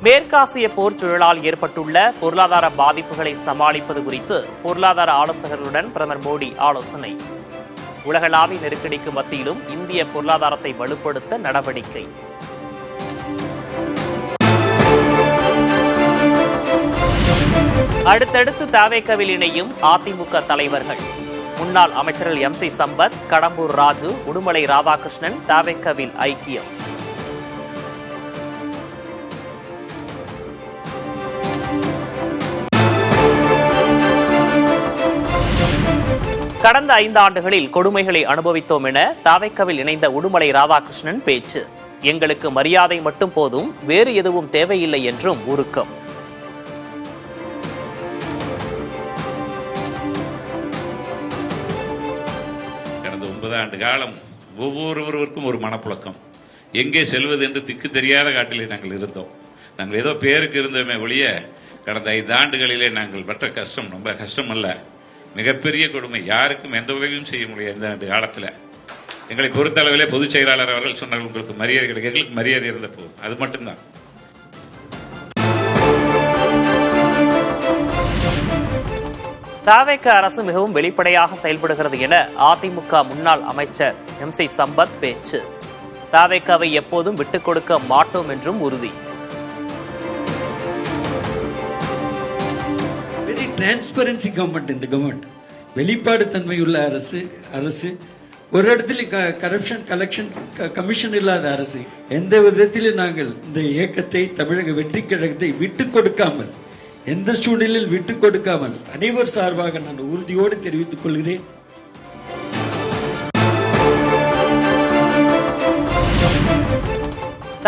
மேற்காசிய போர் சூழலால் ஏற்பட்டுள்ள பொருளாதார பாதிப்புகளை சமாளிப்பது குறித்து பொருளாதார ஆலோசகர்களுடன் பிரதமர் மோடி ஆலோசனை. உலகளாவிய நெருக்கடிக்கு மத்தியிலும் இந்திய பொருளாதாரத்தை வலுப்படுத்த நடவடிக்கை. அடுத்தடுத்து தவேகவில் இணையும் அதிமுக தலைவர்கள். முன்னாள் அமைச்சர்கள் MC சம்பத், கடம்பூர் ராஜு, உடுமலை ராதாகிருஷ்ணன் தவேகவில் ஐக்கியம். கடந்த 5 ஆண்டுகளில் கொடுமைகளை அனுபவித்தோம் என தவேகவில் இணைந்த உடுமலை ராதாகிருஷ்ணன் பேச்சு. எங்களுக்கு மரியாதை மட்டும் போதும், வேறு எதுவும் தேவையில்லை என்றும் உருக்கம். கடந்த 9 ஆண்டு காலம் ஒவ்வொருவருக்கும் ஒரு மனப்புழக்கம். எங்கே செல்வது என்று திக்கு தெரியாத காட்டிலே நாங்கள் இருந்தோம். நாங்கள் ஏதோ பேருக்கு இருந்தோமே ஒழிய கடந்த 5 ஆண்டுகளிலே நாங்கள் பட்ட கஷ்டம் ரொம்ப கஷ்டம் அல்ல, மிகப்பெரிய கொடுமை. யாருக்கும் எந்த உதவியும் செய்ய முடியாது. இந்த காலத்தில் எங்களை பொறுத்தளவிலே பொதுச் செயலாளர் அவர்கள் சொன்னார்கள், உங்களுக்கு மரியாதை கிடைக்கும். எங்களுக்கு மரியாதை இருந்த போதும், அது மட்டும்தான். தவேக அரசு மிகவும் வெளிப்படையாக செயல்படுகிறது என அதிமுக முன்னாள் அமைச்சர் MC சம்பத் பேச்சு. தவேகவை எப்போதும் விட்டுக் கொடுக்க மாட்டோம் என்றும் உறுதி. டிரான்ஸ்பரன்சி கவர்மெண்ட், இந்த கவர்மெண்ட் வெளிப்பாடு தன்மையுள்ள அரசு ஒரு இடத்துல கரப்ஷன் கலெக்ஷன் கமிஷன் இல்லாத அரசு. எந்த விதத்திலும் நாங்கள் இந்த இயக்கத்தை, தமிழக வெற்றி கழகத்தை விட்டுக் கொடுக்காமல், எந்த சூழ்நிலையில் விட்டுக் கொடுக்காமல் அனைவர் சார்பாக நான் உறுதியோடு தெரிவித்துக் கொள்கிறேன்.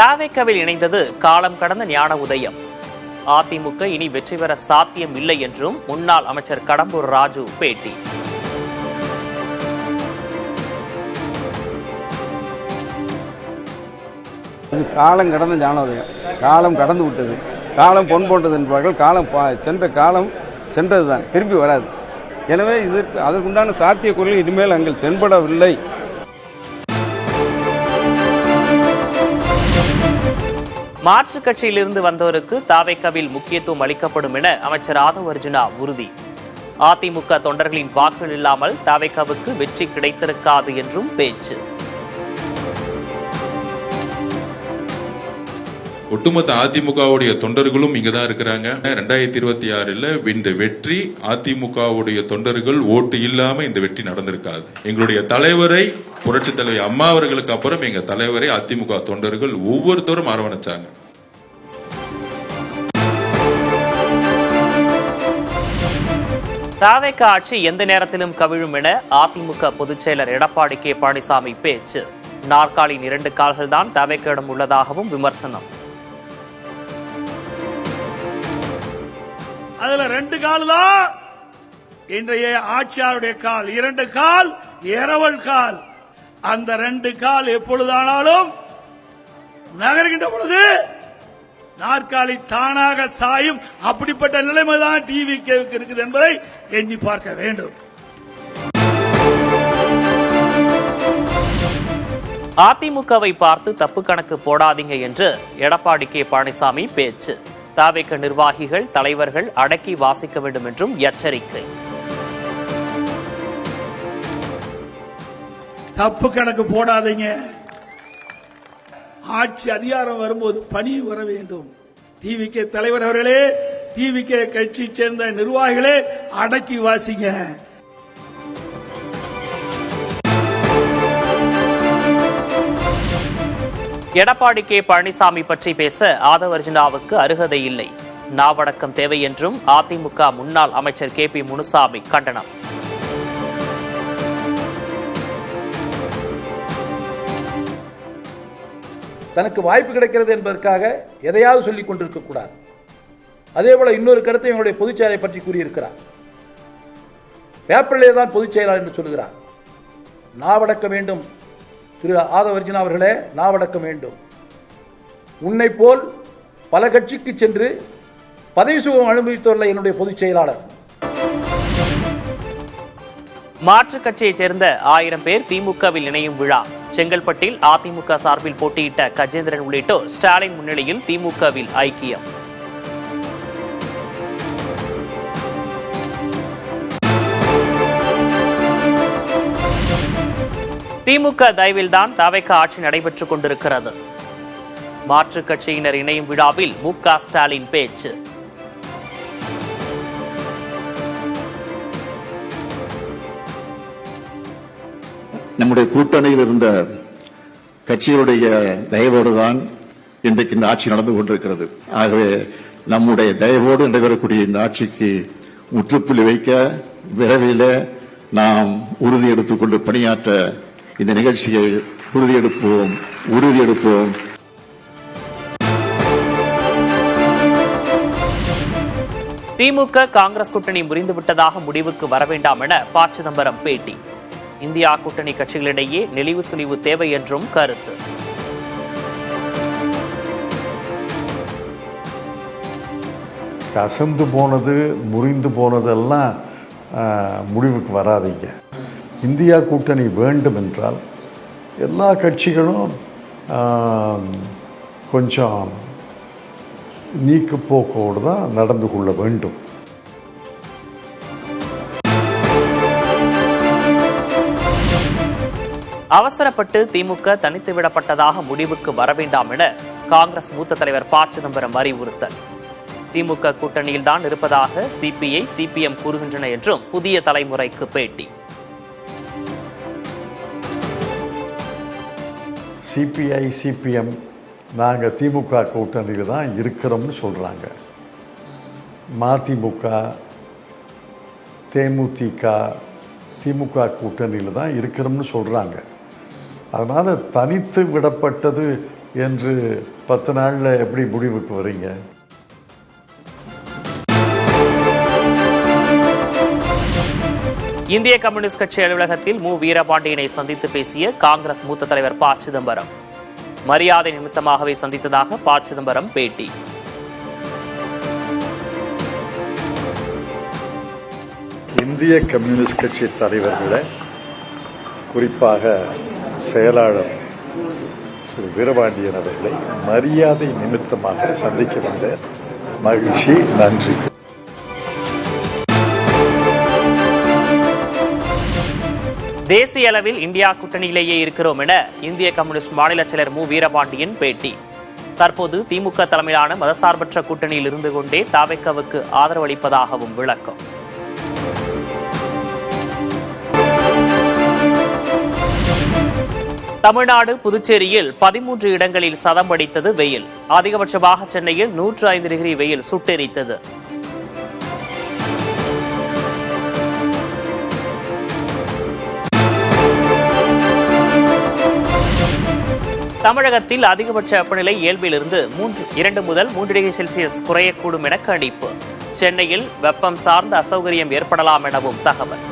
தவேகவில் இணைந்தது காலம் கடந்த ஞான உதயம். அதிமுக இனி வெற்றி பெற சாத்தியம் இல்லை என்றும் முன்னாள் அமைச்சர் கடம்பூர் ராஜு பேட்டி. காலம் கடந்த ஞானோதயம், காலம் கடந்து விட்டது, காலம் பொன் போன்றது என்பார்கள். காலம் சென்ற காலம் சென்றதுதான், திரும்பி வராது. எனவே அதற்குண்டான சாத்தியக்கூறுகள் இனிமேல் அங்கே தென்படவில்லை. மாற்றுக் கட்சியிலிருந்து வந்தோருக்கு தவேகவில் முக்கியத்துவம் அளிக்கப்படும் என அமைச்சர் ஆதவ் அர்ஜுனா உறுதி. அதிமுக தொண்டர்களின் வாக்குகள் இல்லாமல் தவேகவுக்கு வெற்றி கிடைத்திருக்காது என்றும் பேச்சு. ஒட்டுமொத்த அதிமுகவுடைய தொண்டர்களும் இங்கதான் இருக்கிறாங்க. 2026 இந்த வெற்றி அதிமுகவுடைய தொண்டர்கள் ஓட்டு இல்லாம இந்த வெற்றி நடந்திருக்காது. எங்களுடைய தலைவரை, புரட்சி தலைவி அம்மா அவர்களுக்கு அப்புறம் எங்க தலைவரை அதிமுக தொண்டர்கள் ஒவ்வொருத்தரும் அரவணைச்சாங்க. தவேக ஆட்சி எந்த நேரத்திலும் கவிழும் என அதிமுக பொதுச் செயலர் எடப்பாடி K பழனிசாமி பேச்சு. நாற்காலியின் 2 கால்கள் தான் தவேகவிடம் உள்ளதாகவும் விமர்சனம். அதுல 2 கால் தான் இன்றைய ஆட்சியாருடைய கால். 2 கால் இரவல் கால். அந்த 2 கால் எப்பொழுதானாலும் நகர்கின்ற பொழுது நாற்காலி தானாக சாயும். அப்படிப்பட்ட நிலைமைதான் டிவிகேவுக்கு இருக்குது என்பதை எண்ணி பார்க்க வேண்டும். அதிமுகவை பார்த்து தப்பு கணக்கு போடாதீங்க என்று எடப்பாடி K பழனிசாமி பேச்சு. தவேக நிர்வாகிகள், தலைவர்கள் அடக்கி வாசிக்க வேண்டும் என்றும் எச்சரிக்கை. தப்பு கணக்கு போடாதீங்க. ஆட்சி அதிகாரம் வரும்போது பணி வர வேண்டும். டிவிகே தலைவர் அவர்களே, டிவிகே கட்சி சேர்ந்த நிர்வாகிகளே அடக்கி வாசிங்க. எடப்பாடி K பழனிசாமி பற்றி பேச ஆதவ் அர்ஜுனாவுக்கு அருகதை இல்லை. நாவடக்கம் தேவை என்றும் அதிமுக முன்னாள் அமைச்சர் KP முனுசாமி கண்டனம். தனக்கு வாய்ப்பு கிடைக்கிறது என்பதற்காக எதையாவது சொல்லிக் கொண்டிருக்க கூடாது. அதேபோல இன்னொரு கருத்தை எங்களுடைய பொதுச் செயலை பற்றி கூறியிருக்கிறார். பேப்பரிலே தான் பொதுச் செயலாளர் என்று சொல்கிறார். நாவடக்க வேண்டும் திரு ஆதவ் அர்ஜுனா அவர்களே, நாவடக்க வேண்டும். உன்னை போல் பல கட்சிக்கு சென்று பதவி சுகம் அனுபவித்துள்ள என்னுடைய பொதுச் செயலாளர். மாற்றுக் கட்சியைச் சேர்ந்த 1000 பேர் திமுகவில் இணையும் விழா. செங்கல்பட்டில் அதிமுக சார்பில் போட்டியிட்ட கஜேந்திரன் உள்ளிட்டோர் ஸ்டாலின் முன்னிலையில் திமுகவில் ஐக்கியம். திமுக தயவில்தான் தவைக்க ஆட்சி நடைபெற்றுக் கொண்டிருக்கிறது. மாற்றுக் கட்சியினர் இணையும் விழாவில் மு.க. ஸ்டாலின் பேச்சு. நம்முடைய கூட்டணியில் இருந்த கட்சிகளுடைய தயவோடுதான் இன்றைக்கு இந்த ஆட்சி நடந்து கொண்டிருக்கிறது. ஆகவே நம்முடைய தயவோடு நடைபெறக்கூடிய இந்த ஆட்சிக்கு முற்றுப்புள்ளி வைக்க விரைவில் நாம் உறுதி எடுத்துக்கொண்டு பணியாற்ற இந்த நிகழ்ச்சியை உறுதியெடுப்போம். திமுக காங்கிரஸ் கூட்டணி முறிந்துவிட்டதாக முடிவுக்கு வர வேண்டாம் என ப. சிதம்பரம் பேட்டி. இந்தியா கூட்டணி கட்சிகளிடையே நெளிவு சுழிவு தேவை என்றும் கருத்து. கசந்து போனது முறிந்து போனதெல்லாம் முடிவுக்கு வராதீங்க. இந்தியா கூட்டணி வேண்டும் என்றால் எல்லா கட்சிகளும் கொஞ்சம் நீக்கு போக்கோடு தான் நடந்து கொள்ள வேண்டும். அவசரப்பட்டு திமுக தனித்து விடப்பட்டதாக முடிவுக்கு வர வேண்டாம் என காங்கிரஸ் மூத்த தலைவர் ப. சிதம்பரம் அறிவுறுத்தல். திமுக கூட்டணியில்தான் இருப்பதாக சிபிஐ, சிபிஎம் கூறுகின்றன என்றும் புதிய தலைமுறைக்கு பேட்டி. சிபிஐ, சிபிஎம் நாங்கள் திமுக கூட்டணியில் தான் இருக்கிறோம்னு சொல்கிறாங்க. மதிமுக, தேமுதிக திமுக கூட்டணியில் தான் இருக்கிறோம்னு சொல்கிறாங்க. அதனால் தனித்து விடப்பட்டது என்று 10 நாளில் எப்படி முடிவுக்கு வரீங்க? இந்திய கம்யூனிஸ்ட் கட்சி அலுவலகத்தில் மு. வீரபாண்டியனை சந்தித்து பேசிய காங்கிரஸ் மூத்த தலைவர் ப. சிதம்பரம். மரியாதை நிமித்தமாகவே சந்தித்ததாக ப. சிதம்பரம் பேட்டி. இந்திய கம்யூனிஸ்ட் கட்சி தலைவர்களை, குறிப்பாக செயலாளர் திரு வீரபாண்டியன் அவர்களை மரியாதை நிமித்தமாக சந்திக்க வந்த மகிழ்ச்சி, நன்றி. தேசிய அளவில் இந்தியா கூட்டணியிலேயே இருக்கிறோம் என இந்திய கம்யூனிஸ்ட் மாநில செயலர் மு. வீரபாண்டியன் பேட்டி. தற்போது திமுக தலைமையிலான மதசார்பற்ற கூட்டணியில் இருந்து கொண்டே தவைக்கவுக்கு ஆதரவளிப்பதாகவும் விளக்கம். தமிழ்நாடு, புதுச்சேரியில் 13 இடங்களில் சதம் அடித்தது வெயில். அதிகபட்சமாக சென்னையில் 105 டிகிரி வெயில் சுட்டெரித்தது. தமிழகத்தில் அதிகபட்ச வெப்பநிலை இயல்பிலிருந்து 2 முதல் 3 டிகிரி செல்சியஸ் குறையக்கூடும் என கணிப்பு. சென்னையில் வெப்பம் சார்ந்த அசௌகரியம் ஏற்படலாம் எனவும் தகவல்.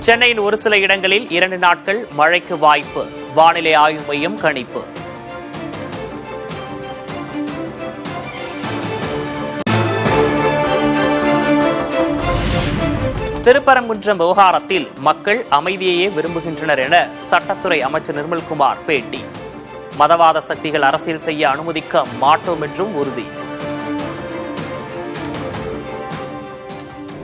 சென்னையின் ஒரு சில இடங்களில் 2 நாட்கள் மழைக்கு வாய்ப்பு. வானிலை ஆய்வு மையம் கணிப்பு. திருப்பரங்குன்றம் விவகாரத்தில் மக்கள் அமைதியையே விரும்புகின்றனர் என சட்டத்துறை அமைச்சர் நிர்மல்குமார் பேட்டி. மதவாத சக்திகள் அரசியல் செய்ய அனுமதிக்க மாட்டோம் என்றும் உறுதி.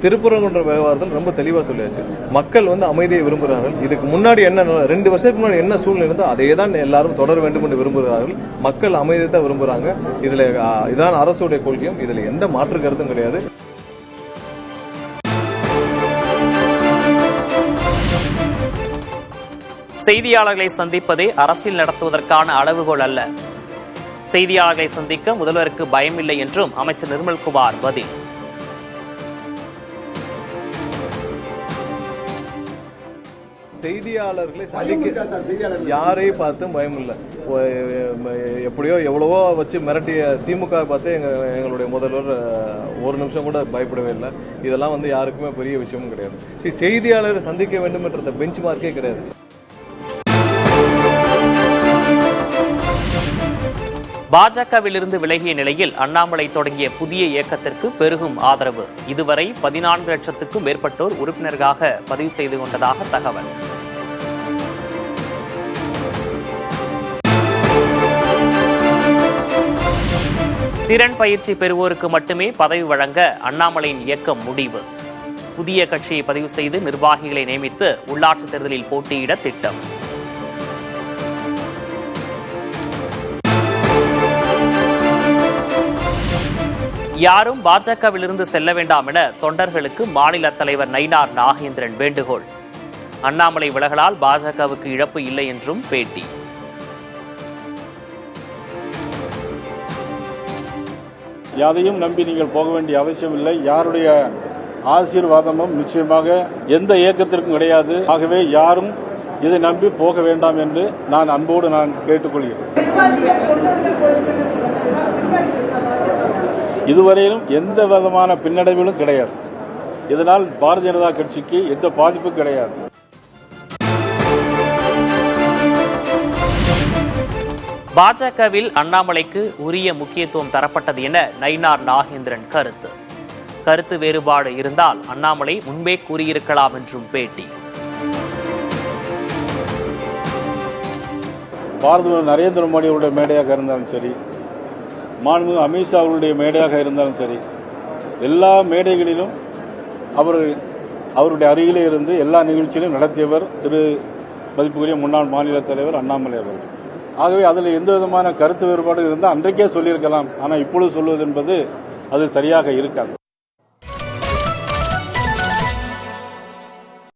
திருப்பரங்குன்றம் விவகாரத்தில் ரொம்ப தெளிவா சொல்லியாச்சு. மக்கள் அமைதியை விரும்புகிறார்கள். இதுக்கு முன்னாடி என்ன 2 வருஷத்துக்கு முன்னாடி என்ன சூழ்நிலை இருந்தோ அதே தான் எல்லாரும் தொடர வேண்டும் என்று விரும்புகிறார்கள். மக்கள் அமைதியை தான் விரும்புகிறாங்க. இதான் அரசுடைய கொள்கையும். இதுல எந்த மாற்று கருத்தும் கிடையாது. செய்தியாளர்களை சந்திப்பதே அரசியல் நடத்துவதற்கான அளவுகோல் அல்ல. செய்தியாளர்களை சந்திக்க முதல்வருக்கு பயமில்லை என்றும் அமைச்சர் நிர்மல்குமார் பதில். செய்தியாளர்களை சந்திக்க யாரையும் பார்த்தும் பயம் இல்லை. எப்படியோ எவ்வளவோ வச்சு மிரட்டிய திமுக பார்த்து எங்களுடைய முதல்வர் ஒரு நிமிஷம் கூட பயப்படவே இல்லை. இதெல்லாம் யாருக்குமே பெரிய விஷயமும் கிடையாது. செய்தியாளரை சந்திக்க வேண்டும் என்ற பெஞ்ச் மார்க்கே கிடையாது. பாஜகவிலிருந்து விலகிய நிலையில் அண்ணாமலை தொடங்கிய புதிய இயக்கத்திற்கு பெருகும் ஆதரவு. இதுவரை 14 லட்சத்துக்கும் மேற்பட்டோர் உறுப்பினராக பதிவு செய்து கொண்டதாக தகவல். திறன் பயிற்சி பெறுவோருக்கு மட்டுமே பதவி வழங்க அண்ணாமலையின் இயக்கம் முடிவு. புதிய கட்சியை பதிவு செய்து நிர்வாகிகளை நியமித்து உள்ளாட்சித் தேர்தலில் போட்டியிட திட்டம். யாரும் பாஜகவிலிருந்து செல்ல வேண்டாம் என தொண்டர்களுக்கு மாநில தலைவர் நயினார் நாகேந்திரன் வேண்டுகோள். அண்ணாமலை விலகலால் பாஜகவுக்கு இழப்பு இல்லை என்றும் பேட்டி. யாரையும் நம்பி நீங்கள் போக வேண்டிய அவசியம் இல்லை. யாருடைய ஆசீர்வாதமும் நிச்சயமாக எந்த இயக்கத்திற்கும் கிடையாது. ஆகவே யாரும் இதை நம்பி போக வேண்டாம் என்று நான் அன்போடு கேட்டுக்கொள்கிறேன். இதுவரையிலும் எந்த விதமான பின்னடைவிலும் கிடையாது. இதனால் பாரதிய ஜனதா கட்சிக்கு எந்த பாதிப்பும் கிடையாது. பாஜகவில் அண்ணாமலைக்கு உரிய முக்கியத்துவம் தரப்பட்டது என நயினார் நாகேந்திரன் கருத்து. கருத்து வேறுபாடு இருந்தால் அண்ணாமலை முன்பே கூறியிருக்கலாம் என்றும் பேட்டி. பாரத நரேந்திர மோடி அவருடைய மேடையாக இருந்தாலும் சரி, மாண்புமிகு அமித்ஷா அவருடைய மேடையாக இருந்தாலும் சரி, எல்லா மேடைகளிலும் அவருடைய அருகிலே இருந்து எல்லா நிகழ்ச்சியிலும் நடத்தியவர் திரு மதிப்புக்குரிய முன்னாள் மாநில தலைவர் அண்ணாமலை அவர்கள். ஆகவே அதில் எந்த விதமான கருத்து வேறுபாடு இருந்தால் அன்றைக்கே சொல்லியிருக்கலாம். ஆனால் இப்பொழுது சொல்வது என்பது அது சரியாக இருக்காது.